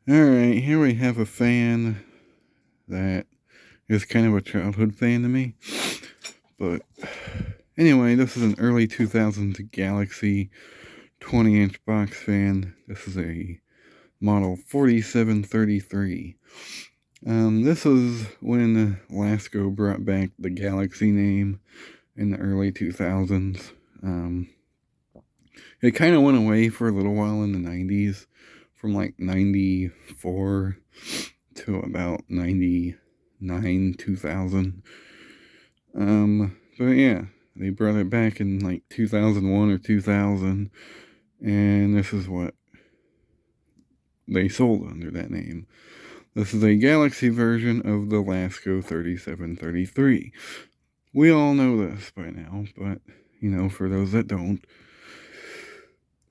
Alright, here we have a fan that is kind of a childhood fan to me. But anyway, this is an early 2000s Galaxy 20-inch box fan. This is a model 4733. This is when Lasko brought back the Galaxy name in the early 2000s. It kind of went away for a little while in the 90s, from like 94 to about 99, 2000. But yeah, they brought it back in like 2001 or 2000, and this is what they sold under that name. This is a Galaxy version of the Lasko 3733. We all know this by now, but, for those that don't,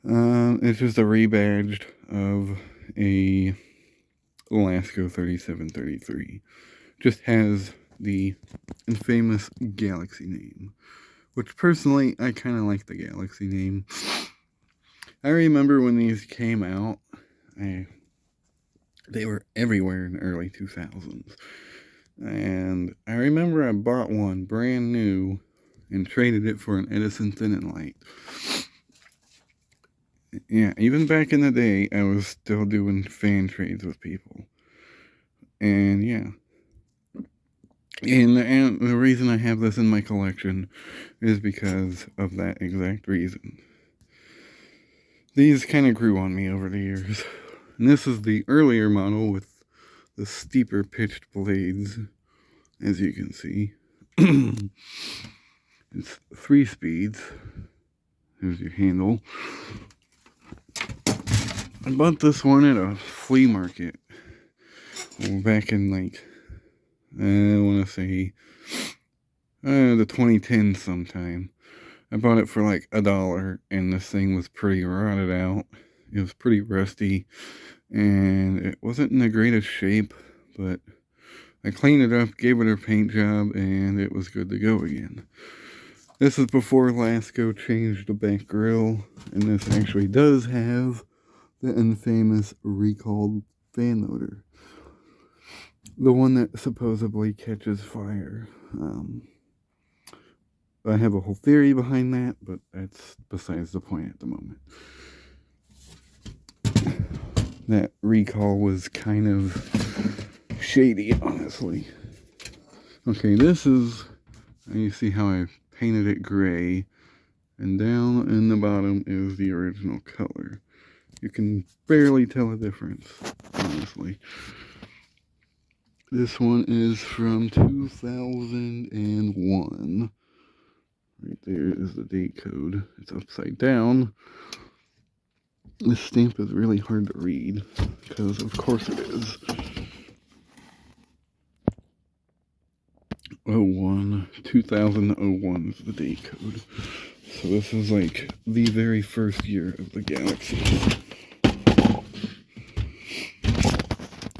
it's just a rebadged of a Lasko 3733. Just has the infamous Galaxy name, which personally, I kind of like the Galaxy name. I remember when these came out, they were everywhere in the early 2000s. And I remember I bought one brand new and traded it for an Edison Thin and Light. Yeah, even back in the day, I was still doing fan trades with people. And yeah. And the reason I have this in my collection is because of that exact reason. These kind of grew on me over the years. And this is the earlier model with the steeper pitched blades, as you can see. It's 3 speeds. Here's your handle. I bought this one at a flea market back in I want to say the 2010s sometime. I bought it for like $1, and this thing was pretty rotted out. It was pretty rusty, and it wasn't in the greatest shape, but I cleaned it up, gave it a paint job, and it was good to go again. This is before Lasko changed the back grille, and this actually does have the infamous recalled fan motor. The one that supposedly catches fire. I have a whole theory behind that, but that's besides the point at the moment. That recall was kind of shady, honestly. Okay, this is, you see how I painted it gray, and down in the bottom is the original color. You can barely tell a difference, honestly. This one is from 2001. Right there is the date code. It's upside down. This stamp is really hard to read, because of course it is. 2001 is the date code. So this is like the very first year of the Galaxy.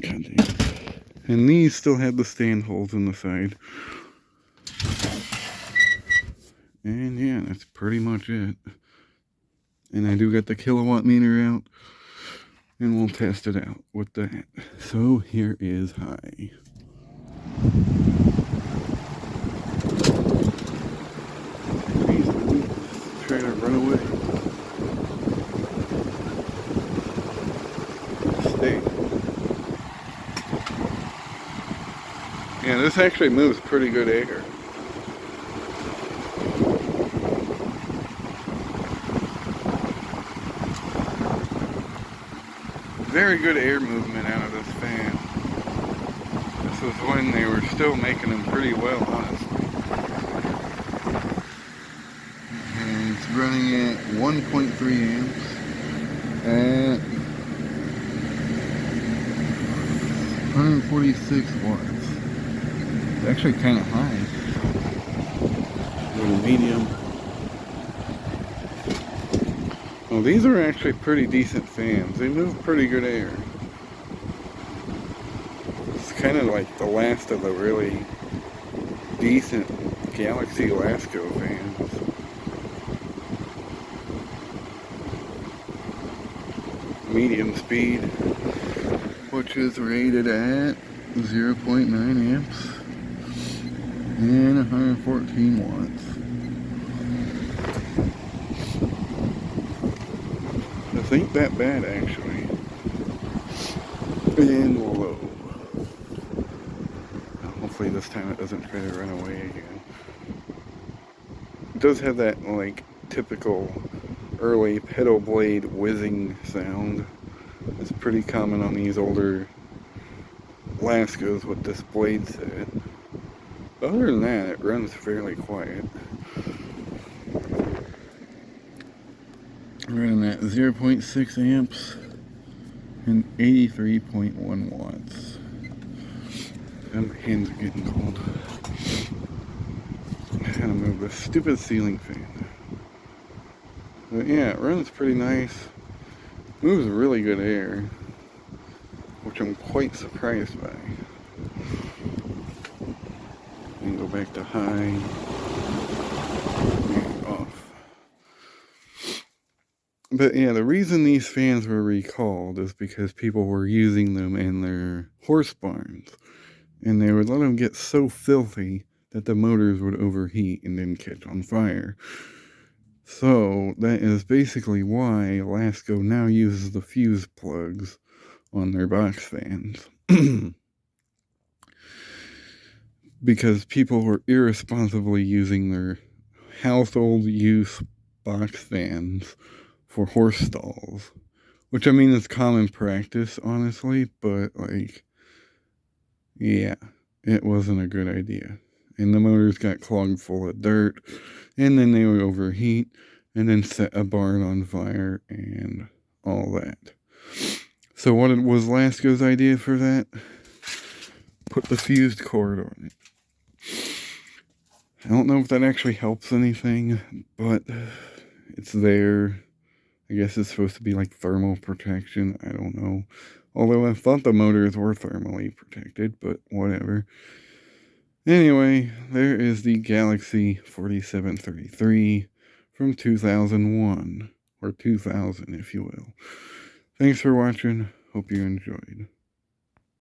God damn. And these still have the stand holes in the side. And yeah, that's pretty much it. And I do got the kilowatt meter out, and we'll test it out with that. So here is high. Try to run away. Stay. Yeah, this actually moves pretty good air. Very good air movement out of this fan. This was when they were still making them pretty well, honestly. And it's running at 1.3 amps at 146 watts. It's actually kind of high. A little medium. Well, these are actually pretty decent fans. They move pretty good air. It's kind of like the last of the really decent Galaxy Lasko fans. Medium speed. which is rated at 0.9 amps and 114 watts. This ain't that bad actually. And low. Hopefully this time it doesn't try to run away again. It does have that like typical early pedal blade whizzing sound. It's pretty common on these older Lascos with this blade set. But other than that, it runs fairly quiet. Running at 0.6 amps and 83.1 watts. And my hands are getting cold. I'm trying to move this stupid ceiling fan. But yeah, it runs pretty nice. Moves really good air, which I'm quite surprised by. And go back to high. And off. But yeah, the reason these fans were recalled is because people were using them in their horse barns. And they would let them get so filthy that the motors would overheat and then catch on fire. So that is basically why Lasco now uses the fuse plugs on their box fans. Because people were irresponsibly using their household use box fans for horse stalls. Which, I mean, is common practice, honestly, but, like, yeah, it wasn't a good idea. And the motors got clogged full of dirt, and then they would overheat, and then set a barn on fire, and all that. So what was Lasco's idea for that? Put the fused cord on it. I don't know if that actually helps anything, but it's there. I guess it's supposed to be like thermal protection. I don't know. Although I thought the motors were thermally protected, but whatever. Anyway, there is the Galaxy 4733 from 2001, or 2000 if you will. Thanks for watching. Hope you enjoyed.